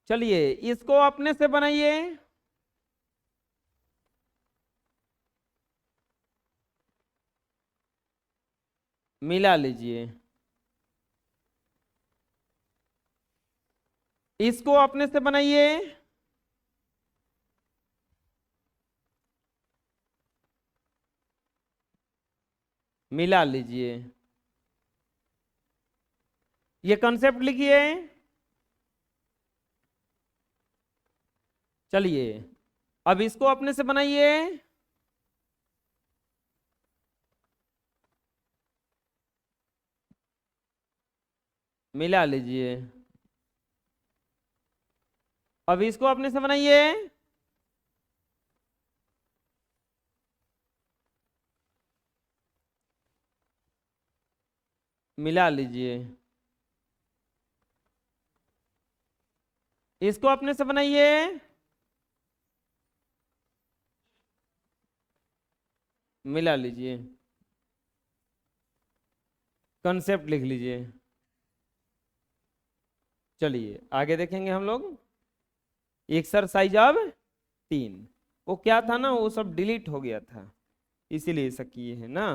चलिए इसको अपने से बनाइए। मिला लीजिए। इसको अपने से बनाइए। मिला लीजिए। ये कॉन्सेप्ट लिखिए। चलिए अब इसको अपने से बनाइए। मिला लीजिए। अब इसको अपने से बनाइए। मिला लीजिए। इसको अपने से बनाइए। मिला लीजिए। कॉन्सेप्ट लिख लीजिए। चलिए आगे देखेंगे हम लोग। एक्सरसाइज अब 3। वो क्या था ना, वो सब डिलीट हो गया था, इसीलिए ऐसा किए है ना।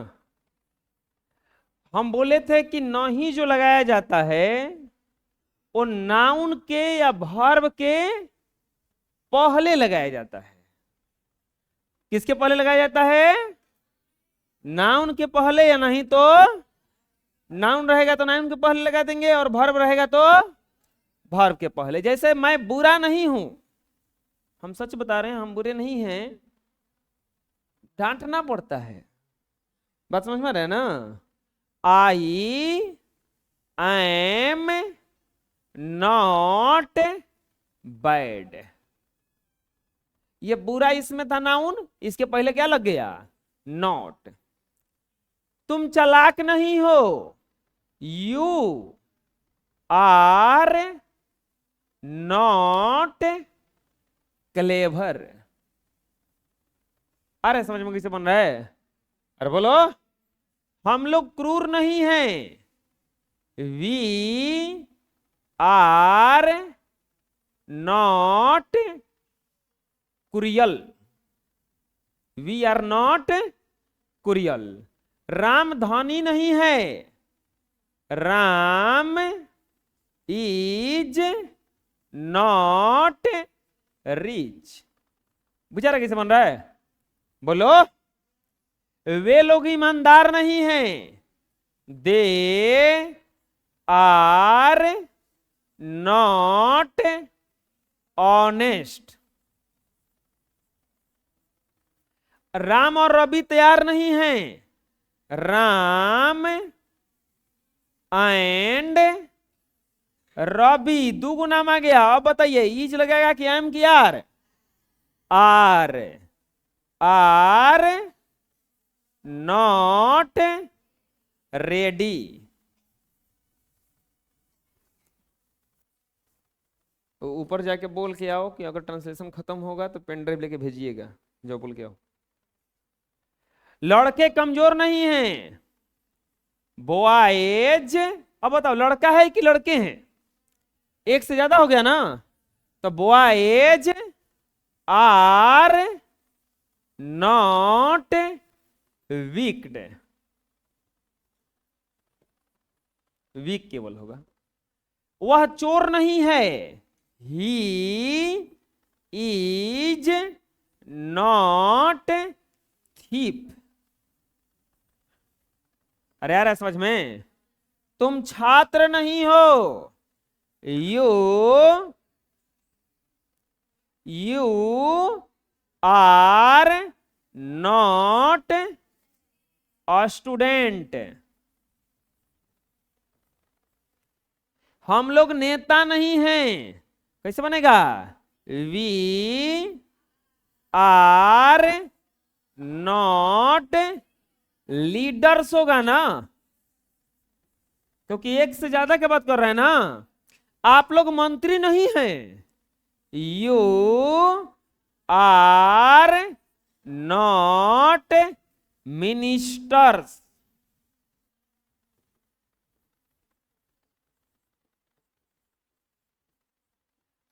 हम बोले थे कि नहीं जो लगाया जाता है वो नाउन के या वर्ब के पहले लगाया जाता है। किसके पहले लगाया जाता है? नाउन के पहले, या नहीं तो नाउन रहेगा तो नाउन के पहले लगा देंगे और वर्ब रहेगा तो वर्ब के पहले। जैसे मैं बुरा नहीं हूं, हम सच बता रहे हैं, हम बुरे नहीं हैं, डांटना पड़ता है। बात समझ में रहे ना? आई एम नॉट बैड, ये बुरा इसमें था नाउन, इसके पहले क्या लग गया? नॉट। तुम चालाक नहीं हो, यू आर नॉट क्लेवर। अरे समझ में कैसे बन रहा है? अरे बोलो। हम लोग क्रूर नहीं हैं, we are not cruel, we are not cruel. Ram धनी नहीं है, राम इज नॉट रिच। बुझा रहा कैसे बन रहा है? बोलो। वे लोग ईमानदार नहीं हैं, they are not honest. Ram और रवि तैयार नहीं हैं, राम एंड रवि। दो गुना नाम आ गया। अब बताइए इज लगेगा कि एम की are? Are are not ready. तो ऊपर जाके बोल के आओ कि अगर ट्रांसलेशन खत्म होगा तो पेन ड्राइव लेके भेजिएगा, जो बोल के आओ। लड़के कमजोर नहीं हैं, बॉयज। अब बताओ लड़का है कि लड़के हैं? एक से ज्यादा हो गया ना, तो बॉयज आर नॉट वीक्ड। वीक केवल होगा। वह चोर नहीं है, ही इज नॉट थीप। अरे यार समझ में। तुम छात्र नहीं हो, you are not a student. हम लोग नेता नहीं हैं, कैसे बनेगा? वी आर नॉट लीडर्स होगा ना, क्योंकि एक से ज्यादा की बात कर रहे हैं ना। आप लोग मंत्री नहीं हैं, यू आर नॉट मिनिस्टर्स।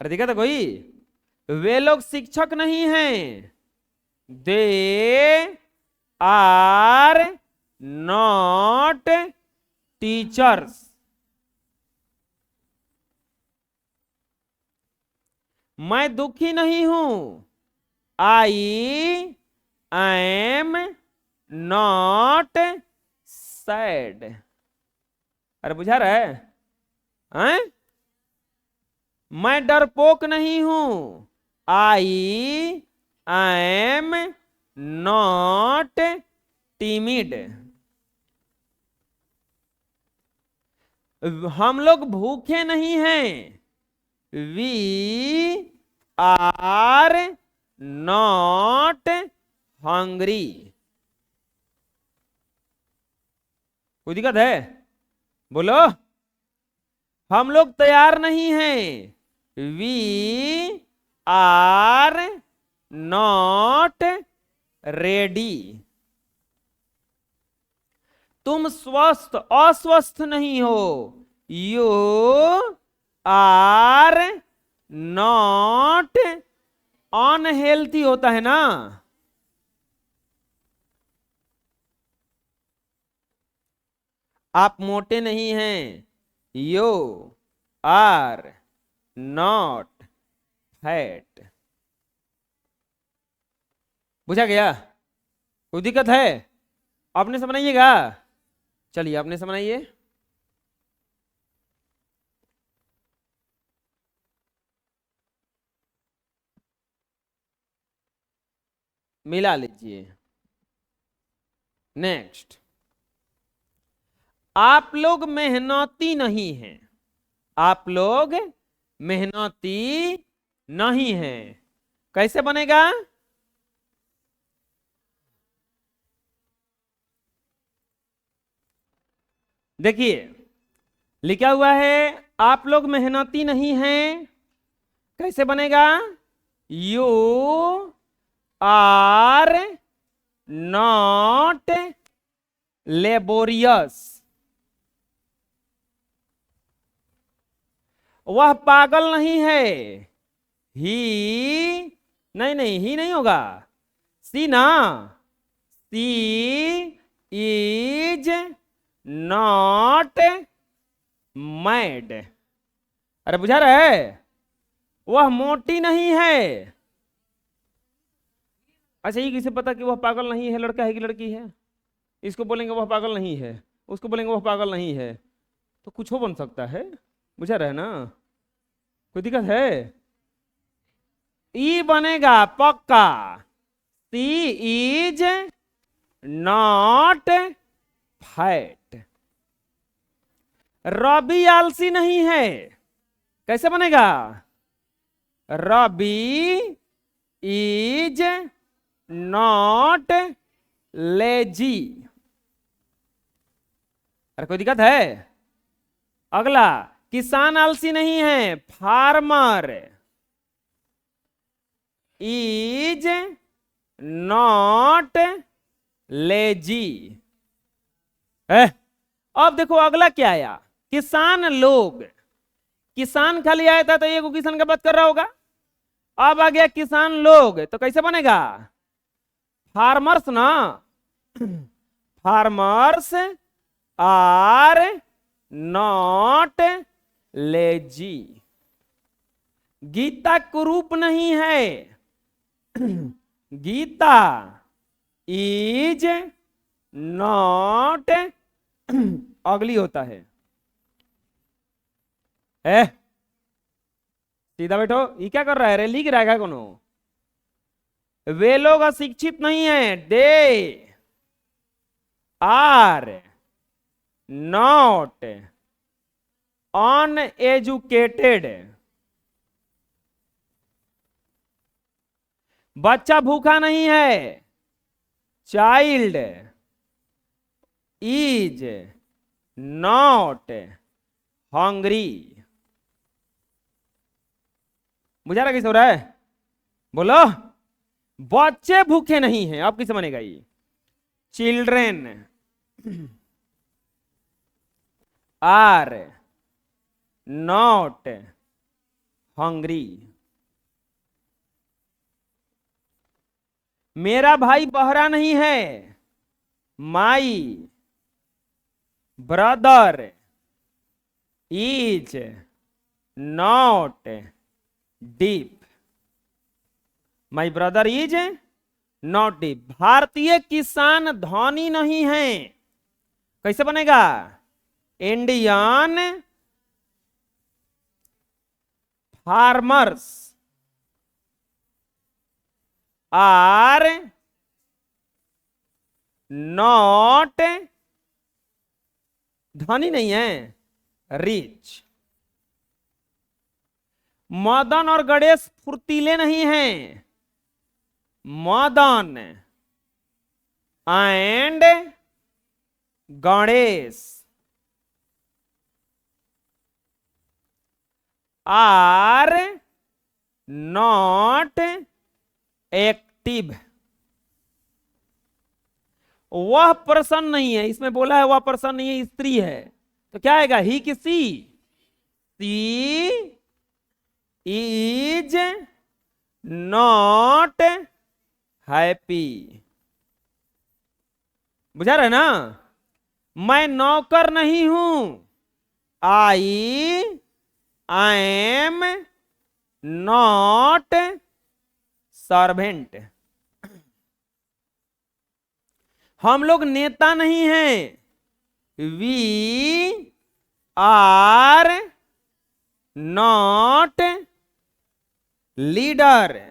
अरे दिक्कत है कोई? वे लोग शिक्षक नहीं हैं, दे आर नॉट टीचर्स। मैं दुखी नहीं हूं, आई एम नॉट सैड। अरे बुझा रहा है? हैं? मैं डरपोक नहीं हूं, आई एम नॉट टीमिड। हम लोग भूखे नहीं हैं, वी आर नॉट हंग्री। कोई दिक्कत है? बोलो। हम लोग तैयार नहीं हैं, वी आर नॉट रेडी। तुम स्वस्थ अस्वस्थ नहीं हो, यू आर नॉट अनहेल्थी होता है ना। आप मोटे नहीं हैं, यू आर नॉट फैट। बुझा गया? कोई दिक्कत है? आपने समझाइएगा। चलिए आपने समझाइए। मिला लीजिए। नेक्स्ट, आप लोग मेहनती नहीं हैं, आप लोग मेहनती नहीं हैं। कैसे बनेगा? देखिए लिखा हुआ है आप लोग मेहनती नहीं हैं। कैसे बनेगा? You are not laborious. वह पागल नहीं है, ही नहीं होगा, सी ना, सी इज नॉट मैड। अरे बुझा रहा है? वह मोटी नहीं है। अच्छा ये किसे पता कि वह पागल नहीं है, लड़का है कि लड़की है? इसको बोलेंगे वह पागल नहीं है, उसको बोलेंगे वह पागल नहीं है, तो कुछ हो बन सकता है। बुझा रहे ना? कोई दिक्कत है? ई बनेगा पक्का, she is not fat. Ravi आलसी नहीं है। कैसे बनेगा? Ravi is not lazy. अरे कोई दिक्कत है? अगला, किसान आलसी नहीं है, फार्मर इज नॉट लेजी। अब देखो अगला क्या आया, किसान लोग। किसान खाली आया था तो एक किसान का बात कर रहा होगा। अब आ गया किसान लोग, तो कैसे बनेगा? फार्मर्स ना, farmers are not lazy. Geeta कुरूप नहीं है, गीता इज नॉट अगली होता है। सीधा बैठो। ये क्या कर रहा है रे? लिख रहा है क्या कोनो? वे लोग अशिक्षित नहीं है, दे आर नॉट अनएजुकेटेड। बच्चा भूखा नहीं है, चाइल्ड इज नॉट हंग्री। बुझा रहा कैसे हो रहा है? बोलो। बच्चे भूखे नहीं हैं, आप किसे बनेगा ये? Children are not hungry. मेरा भाई बहरा नहीं है, my brother is not deaf. My brother is not deaf. भारतीय किसान धनी नहीं है। कैसे बनेगा? इंडियन फार्मर्स आर नॉट, धनी नहीं है, रिच। मदन और गणेश फुर्तीले नहीं हैं। Madan and Ganesh are not active. वह प्रसन्न नहीं है, इसमें बोला है वह प्रसन्न नहीं है, स्त्री है, तो क्या आएगा? ही कि सी? सी इज नॉट हैप्पी। बुझा रहे ना? मैं नौकर नहीं हूं, आई एम नॉट सर्वेंट। हम लोग नेता नहीं हैं, वी आर नॉट लीडर।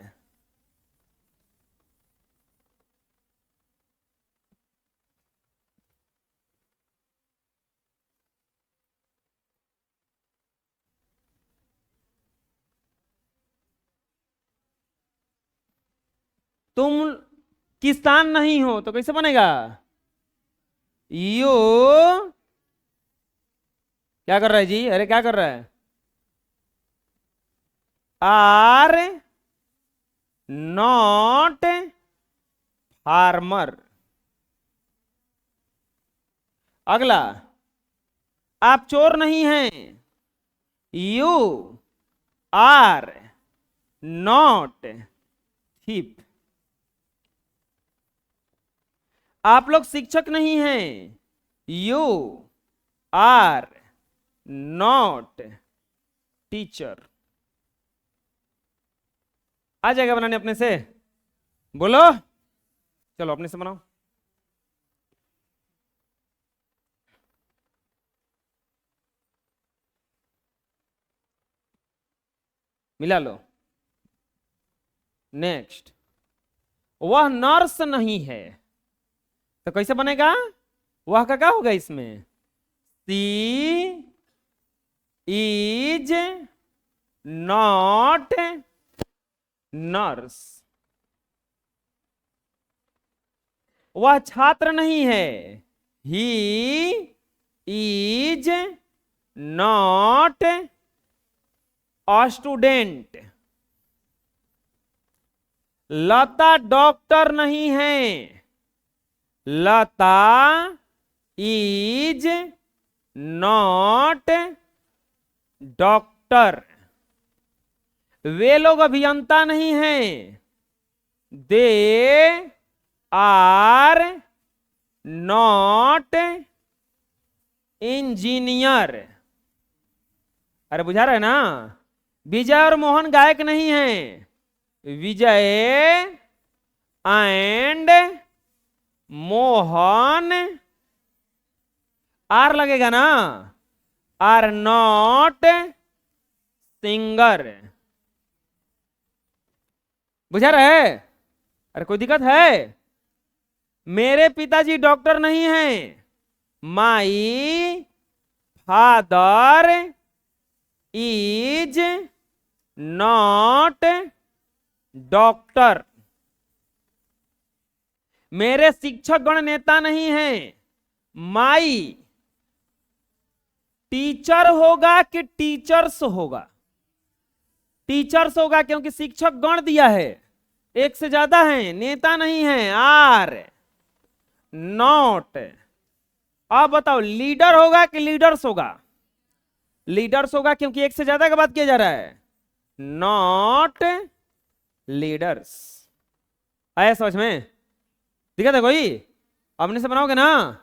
तुम किसान नहीं हो तो कैसे बनेगा? यू क्या कर रहा है जी? अरे क्या कर रहा है? Are not farmer. अगला, आप चोर नहीं हैं, यू आर नॉट थीप। आप लोग शिक्षक नहीं हैं, यू आर नॉट टीचर। आ जाएगा बनाने अपने से? बोलो, चलो अपने से बनाओ। मिला लो। नेक्स्ट, वह नर्स नहीं है, तो कैसे बनेगा? वह का क्या होगा इसमें? सी इज नॉट नर्स। वह छात्र नहीं है, he is not a student. Lata doctor नहीं है, लता इज नॉट डॉक्टर। वे लोग अभियंता नहीं हैं, दे आर नॉट इंजीनियर। अरे बुझा रहे ना? विजय और मोहन गायक नहीं हैं, विजय एंड मोहन, आर लगेगा ना, आर नॉट सिंगर। बुझा रहे? अरे कोई दिक्कत है? मेरे पिताजी डॉक्टर नहीं हैं, my father is not doctor. मेरे शिक्षक गण नेता नहीं हैं, माई टीचर होगा कि टीचर्स होगा? टीचर्स होगा क्योंकि शिक्षक गण दिया है, एक से ज्यादा हैं, नेता नहीं है, आर नॉट। अब बताओ लीडर होगा कि लीडर्स होगा? लीडर्स होगा क्योंकि एक से ज्यादा का बात किया जा रहा है। Not leaders. आया समझ में? दिक्कत है कोई? अपने से बनाओगे ना?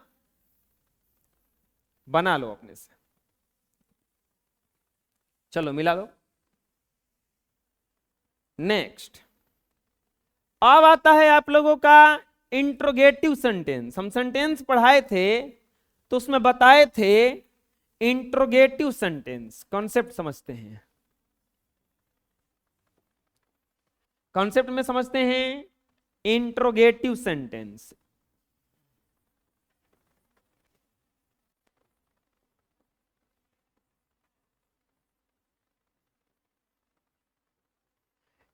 बना लो अपने से, चलो मिला लो। नेक्स्ट, अब आता है आप लोगों का इंट्रोगेटिव सेंटेंस। हम सेंटेंस पढ़ाए थे तो उसमें बताए थे इंट्रोगेटिव सेंटेंस। कॉन्सेप्ट समझते हैं, कॉन्सेप्ट में समझते हैं इंट्रोगेटिव सेंटेंस।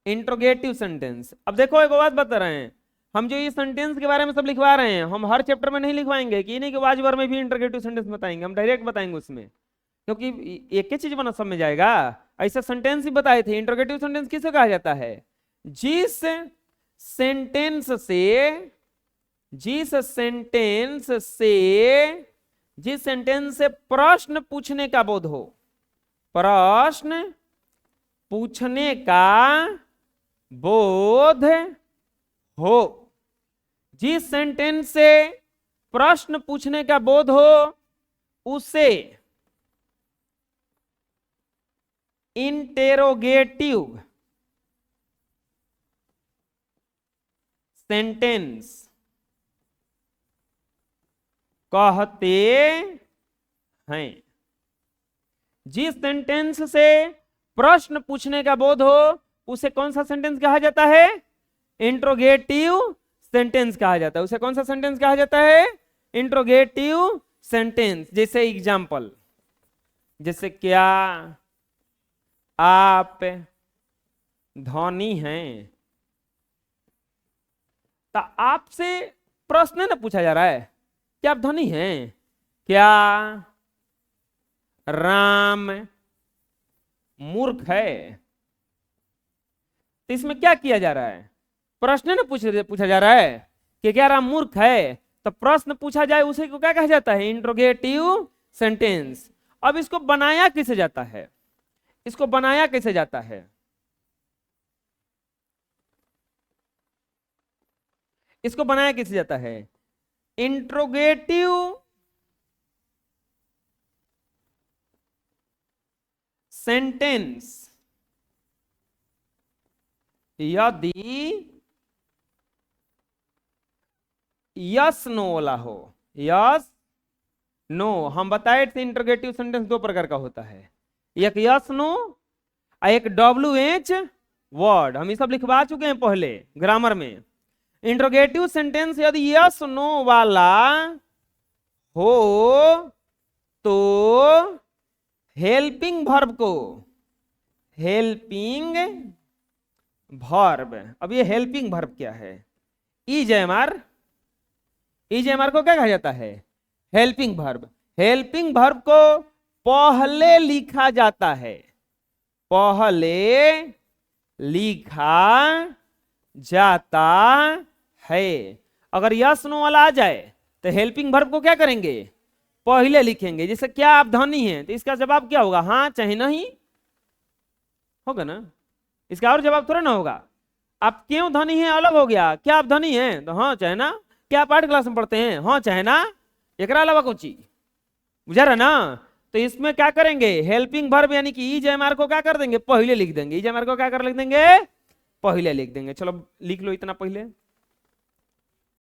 इंट्रोगेटिव सेंटेंस, अब देखो एक बात बता रहे हैं, हम जो ये सेंटेंस के बारे में सब लिखवा रहे हैं, हम हर चैप्टर में नहीं लिखवाएंगे कि नहीं कि वाज वर्ड में भी इंट्रोगेटिव सेंटेंस बताएंगे, हम डायरेक्ट बताएंगे उसमें, क्योंकि एक ही चीज बना सब में जाएगा। ऐसा सेंटेंस ही बताए थे। इंट्रोगेटिव सेंटेंस किसे कहा जाता है? जिस सेंटेंस से प्रश्न पूछने का बोध हो, प्रश्न पूछने का बोध हो, जिस सेंटेंस से प्रश्न पूछने का बोध हो उसे इंटेरोगेटिव सेंटेंस कहते हैं। जिस सेंटेंस से प्रश्न पूछने का बोध हो उसे कौन सा सेंटेंस कहा जाता है? इंट्रोगेटिव सेंटेंस कहा जाता है। उसे कौन सा सेंटेंस कहा जाता है? Interrogative sentence. जैसे एग्जाम्पल, जैसे क्या आप धनी हैं? तो आपसे प्रश्न न पूछा जा रहा है, क्या आप धनी हैं? क्या राम मूर्ख है? तो इसमें क्या किया जा रहा है? प्रश्न न पूछा जा रहा है कि क्या राम मूर्ख है, तो प्रश्न पूछा जाए उसे को क्या कहा जाता है? Interrogative sentence. अब इसको बनाया कैसे जाता है? इसको बनाया कैसे जाता है? इसको बनाया कैसे जाता है? इंट्रोगेटिव सेंटेंस यदि यस नो वाला हो, यस नो, हम बताए थे इंट्रोगेटिव सेंटेंस दो प्रकार का होता है, एक यस नो और एक WH वर्ड। हम ये सब लिखवा चुके हैं पहले ग्रामर में। इंट्रोगेटिव सेंटेंस यदि यस नो वाला हो तो हेल्पिंग वर्ब को, हेल्पिंग वर्ब, अब ये हेल्पिंग वर्ब क्या है? EJMR, EJMR को क्या कहा जाता है? Helping verb. हेल्पिंग वर्ब को पहले लिखा जाता है, पहले लिखा जाता है। अगर यस नो वाला आ जाए तो हेल्पिंग वर्ब को क्या करेंगे? पहले लिखेंगे। जैसे क्या आप धनी हैं, तो इसका जवाब क्या होगा? हाँ चाहे नहीं होगा ना, इसका और जवाब थोड़ा ना होगा। आप क्यों धनी हैं अलग हो गया, क्या आप धनी हैं तो हाँ चाहे ना, क्या आप 8 क्लास में पढ़ते हैं, हाँ चाहे ना, एकरा अलावा कुछ चीज बुझा रहा ना। तो इसमें क्या करेंगे? हेल्पिंग वर्ब यानी कि EJMR को क्या कर देंगे? पहले लिख देंगे। EJMR को क्या कर लिख देंगे? पहले लिख देंगे। चलो लिख लो इतना पहले।